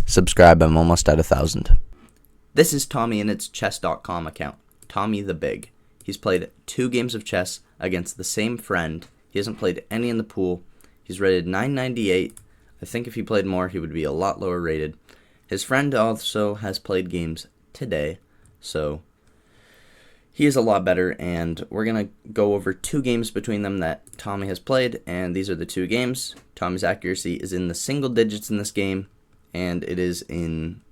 Subscribe, I'm almost at 1,000. This is Tommyinnit's chess.com account, Tommy the Big. He's played 2 games of chess against the same friend. He hasn't played any in the pool. He's rated 998. I think if he played more, he would be a lot lower rated. His friend also has played games today, so he is a lot better, and we're going to go over 2 games between them that Tommy has played, and these are the 2 games. Tommy's accuracy is in the single digits in this game, and it is in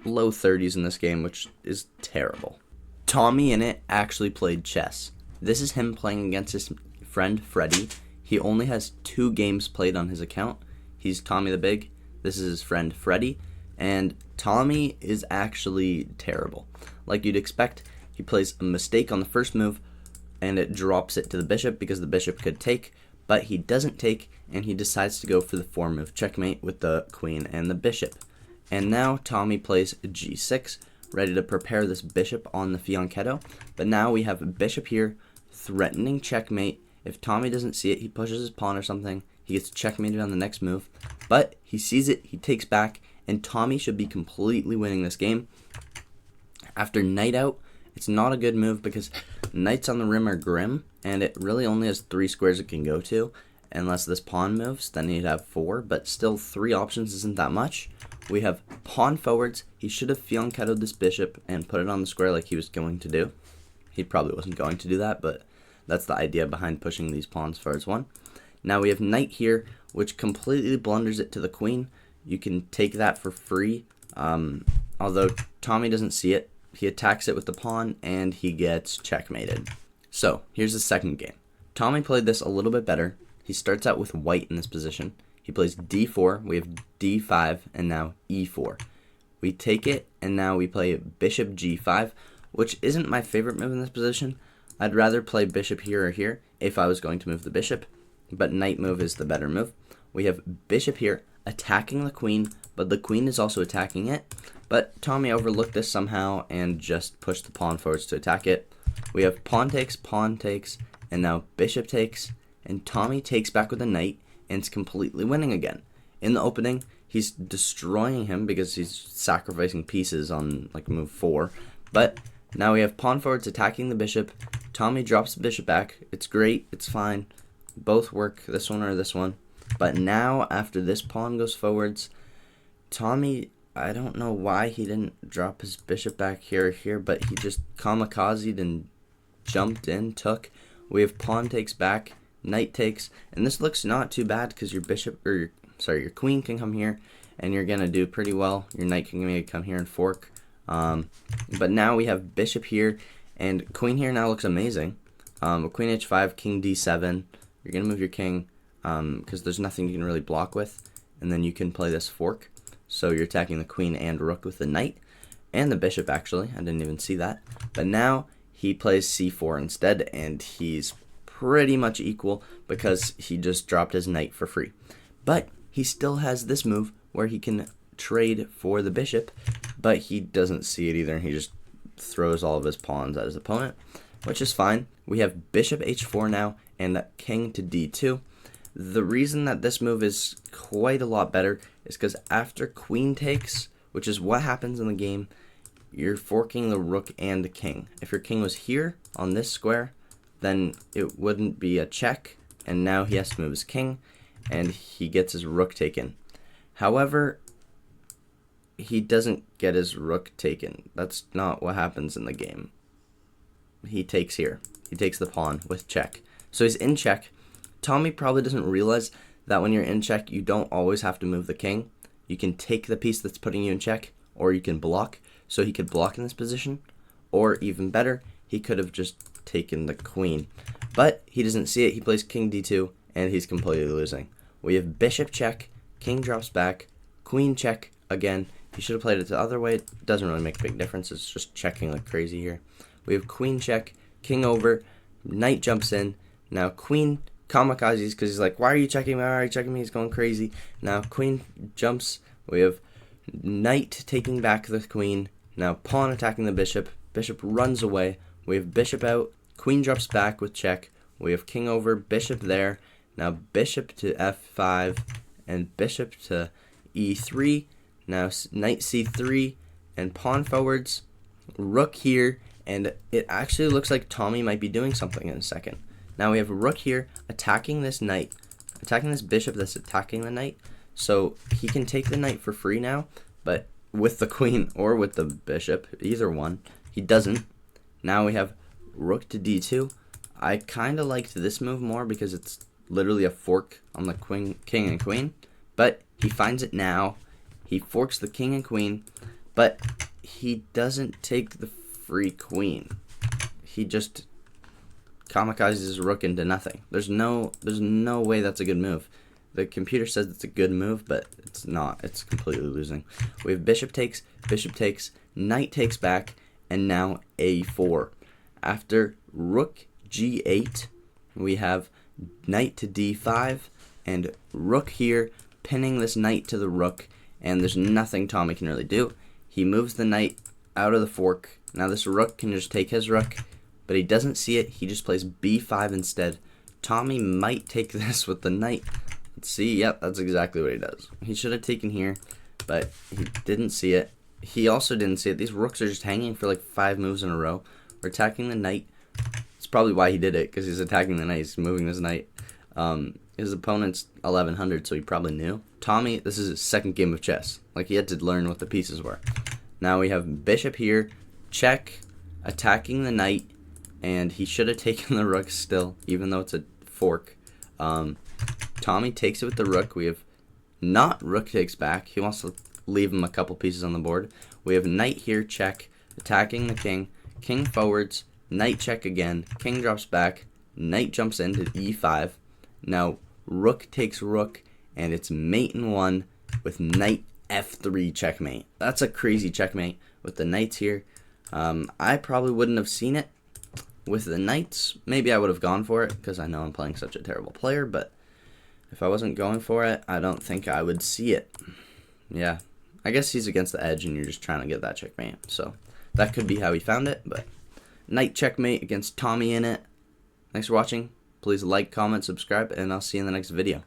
low 30s in this game, which is terrible. Tommyinnit actually played chess. This is him playing against his friend Freddy. He only has 2 games played on his account. He's Tommy the Big. This is his friend Freddy, and Tommy is actually terrible. Like you'd expect, he plays a mistake on the first move, and it drops it to the bishop because the bishop could take, but he doesn't take, and he decides to go for the 4-move checkmate with the queen and the bishop. And now Tommy plays g6, ready to prepare this bishop on the fianchetto, but now we have bishop here, threatening checkmate. If Tommy doesn't see it, he pushes his pawn or something, he gets checkmated on the next move, but he sees it, he takes back, and Tommy should be completely winning this game. After knight out, it's not a good move because knights on the rim are grim, and it really only has 3 squares it can go to. Unless this pawn moves, then he'd have 4, but still 3 options isn't that much. We have pawn forwards. He should have fianchettoed this bishop and put it on the square like he was going to do. He probably wasn't going to do that, but that's the idea behind pushing these pawns forwards 1. Now we have knight here, which completely blunders it to the queen. You can take that for free, although Tommy doesn't see it. He attacks it with the pawn, and he gets checkmated. So, here's the second game. Tommy played this a little bit better. He starts out with white in this position. He plays d4, we have d5, and now e4. We take it, and now we play bishop g5, which isn't my favorite move in this position. I'd rather play bishop here or here if I was going to move the bishop, but knight move is the better move. We have bishop here, attacking the queen, but the queen is also attacking it. But Tommy overlooked this somehow and just pushed the pawn forwards to attack it. We have pawn takes, and now bishop takes, and Tommy takes back with a knight, and it's completely winning again. In the opening, he's destroying him because he's sacrificing pieces on like move 4. But now we have pawn forwards attacking the bishop. Tommy drops the bishop back. It's great. It's fine. Both work, this one or this one. But now, after this pawn goes forwards, Tommy, I don't know why he didn't drop his bishop back here or here, but he just kamikazed and jumped in, took. We have pawn takes back, knight takes, and this looks not too bad because your your queen can come here, and you're gonna do pretty well. Your knight can maybe come here and fork. But now we have bishop here, and queen here now looks amazing. Queen h5, king d7. You're gonna move your king because there's nothing you can really block with, and then you can play this fork. So you're attacking the queen and rook with the knight, and the bishop actually. I didn't even see that. But now he plays c4 instead, and he's pretty much equal because he just dropped his knight for free. But he still has this move where he can trade for the bishop, but he doesn't see it either. He just throws all of his pawns at his opponent, which is fine. We have bishop h4 now, and king to d2. The reason that this move is quite a lot better is because after queen takes, which is what happens in the game, you're forking the rook and the king. If your king was here on this square, then it wouldn't be a check, and now he has to move his king, and he gets his rook taken. However, he doesn't get his rook taken. That's not what happens in the game. He takes here. He takes the pawn with check. So he's in check. Tommy probably doesn't realize that when you're in check, you don't always have to move the king. You can take the piece that's putting you in check, or you can block. So he could block in this position, or even better, he could have just taken the queen. But he doesn't see it. He plays king d2, and he's completely losing. We have bishop check, king drops back, queen check again. He should have played it the other way. It doesn't really make a big difference. It's just checking like crazy here. We have queen check, king over, knight jumps in. Now queen kamikazes because he's like, why are you checking me? Why are you checking me? He's going crazy. Now queen jumps. We have knight taking back the queen. Now pawn attacking the bishop. Bishop runs away. We have bishop out. Queen drops back with check. We have king over, bishop there. Now bishop to f5 and bishop to e3. Now knight c3 and pawn forwards, rook here, and it actually looks like Tommy might be doing something in a second. Now we have rook here attacking this knight, attacking this bishop that's attacking the knight. So he can take the knight for free now, but with the queen or with the bishop, either one. He doesn't. Now we have rook to d2. I kind of liked this move more because it's literally a fork on the king and queen, but he finds it now. He forks the king and queen, but he doesn't take the free queen. He just kamikazes his rook into nothing. There's no way that's a good move. The computer says it's a good move, but it's not. It's completely losing. We have bishop takes, knight takes back, and now a4. After rook g8, we have knight to d5, and rook here, pinning this knight to the rook, and there's nothing Tommy can really do. He moves the knight out of the fork. Now this rook can just take his rook, but he doesn't see it. He just plays b5 instead. Tommy might take this with the knight. Let's see. Yep, that's exactly what he does. He should have taken here, but he didn't see it. He also didn't see it. These rooks are just hanging for like 5 moves in a row. We're attacking the knight. It's probably why he did it, because he's attacking the knight. He's moving this knight. His opponent's 1100, so he probably knew. Tommy, this is his second game of chess. Like, he had to learn what the pieces were. Now we have bishop here, check, attacking the knight, and he should have taken the rook still, even though it's a fork. Tommy takes it with the rook. We have not rook takes back. He wants to leave him a couple pieces on the board. We have knight here, check, attacking the king, king forwards, knight check again, king drops back, knight jumps into e5. Now rook takes rook, and it's mate in 1 with knight f3 checkmate. That's a crazy checkmate with the knights here. I probably wouldn't have seen it with the knights. Maybe I would have gone for it because I know I'm playing such a terrible player, but if I wasn't going for it, I don't think I would see it. Yeah, I guess he's against the edge and you're just trying to get that checkmate. So that could be how he found it, but knight checkmate against Tommyinnit. Thanks for watching. Please like, comment, subscribe, and I'll see you in the next video.